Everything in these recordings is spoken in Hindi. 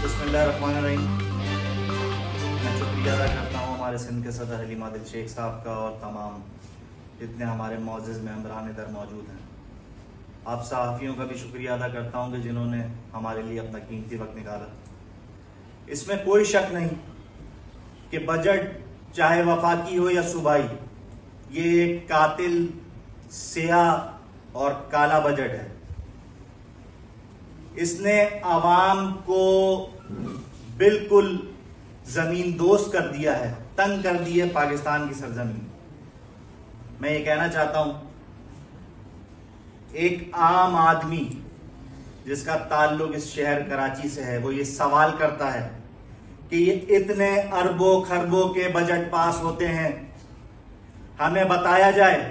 बिस्मिल्लाहिर्रहमानिर्रहीम। मैं शुक्रिया अदा करता हूँ हमारे सिंध के सदर हलीम आदिल शेख साहब का और तमाम जितने हमारे मोअज़्ज़िज़ मेंबरान इधर मौजूद हैं। आप सहाफ़ियों का भी शुक्रिया अदा करता हूँ कि जिन्होंने हमारे लिए अपना कीमती वक्त निकाला। इसमें कोई शक नहीं कि बजट चाहे वफाकी हो या सूबाई, ये एक कातिल, स्याह और काला बजट है। इसने आवाम को बिल्कुल जमीन दोस्त कर दिया है, तंग कर दी है पाकिस्तान की सरजमीन। मैं ये कहना चाहता हूं, एक आम आदमी जिसका ताल्लुक इस शहर कराची से है, वो ये सवाल करता है कि ये इतने अरबों खरबों के बजट पास होते हैं, हमें बताया जाए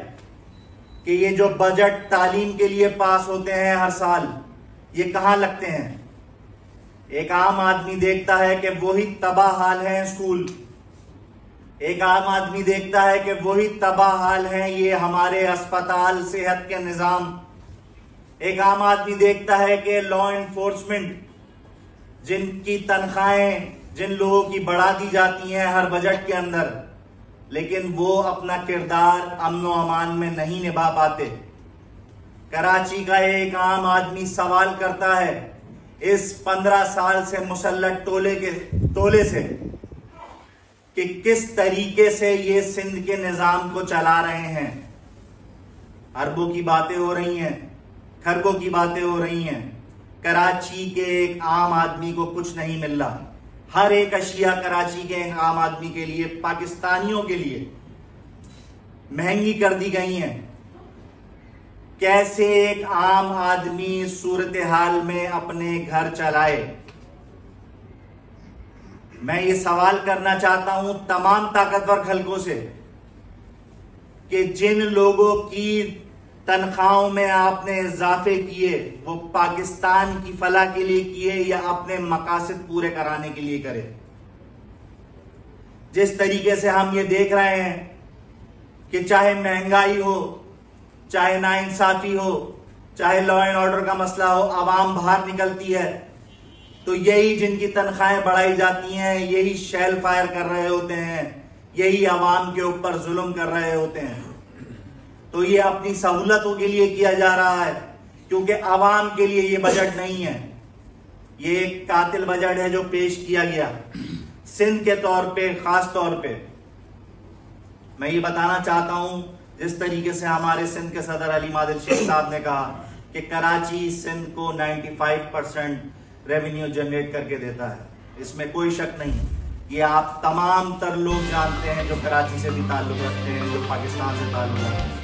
कि ये जो बजट तालीम के लिए पास होते हैं हर साल, ये कहां लगते हैं। एक आम आदमी देखता है कि वही तबाह हाल है स्कूल, एक आम आदमी देखता है कि वही तबाह हाल है ये हमारे अस्पताल, सेहत के निजाम। एक आम आदमी देखता है कि लॉ एनफोर्समेंट, जिनकी तनख्वाहें जिन लोगों की बढ़ा दी जाती हैं हर बजट के अंदर, लेकिन वो अपना किरदार अमन व अमान में नहीं निभा पाते। कराची का एक आम आदमी सवाल करता है इस 15 साल से मुसल्लत टोले से कि किस तरीके से ये सिंध के निजाम को चला रहे हैं। अरबों की बातें हो रही हैं, खरबों की बातें हो रही हैं, कराची के एक आम आदमी को कुछ नहीं मिल रहा। हर एक अशिया कराची के एक आम आदमी के लिए, पाकिस्तानियों के लिए महंगी कर दी गई हैं। कैसे एक आम आदमी सूरत हाल में अपने घर चलाए। मैं ये सवाल करना चाहता हूं तमाम ताकतवर खलकों से कि जिन लोगों की तनख्वाहों में आपने इजाफे किए, वो पाकिस्तान की फलाह के लिए किए या अपने मकासद पूरे कराने के लिए करे। जिस तरीके से हम ये देख रहे हैं कि चाहे महंगाई हो, चाहे नाइंसाफी हो, चाहे लॉ एंड ऑर्डर का मसला हो, आवाम बाहर निकलती है तो यही जिनकी तनख्वाहें बढ़ाई जाती हैं, यही शेल फायर कर रहे होते हैं, यही आवाम के ऊपर जुल्म कर रहे होते हैं। तो ये अपनी सहूलतों के लिए किया जा रहा है, क्योंकि आवाम के लिए ये बजट नहीं है। ये एक कातिल बजट है जो पेश किया गया सिंध के तौर पे, खास तौर पे। मैं ये बताना चाहता हूं, जिस तरीके से हमारे सिंध के सदर हलीम आदिल शेख साहब ने कहा कि कराची सिंध को 95% रेवेन्यू जनरेट करके देता है, इसमें कोई शक नहीं। ये आप तमाम तर लोग जानते हैं जो कराची से भी ताल्लुक रखते हैं, जो पाकिस्तान से ताल्लुक रखते हैं।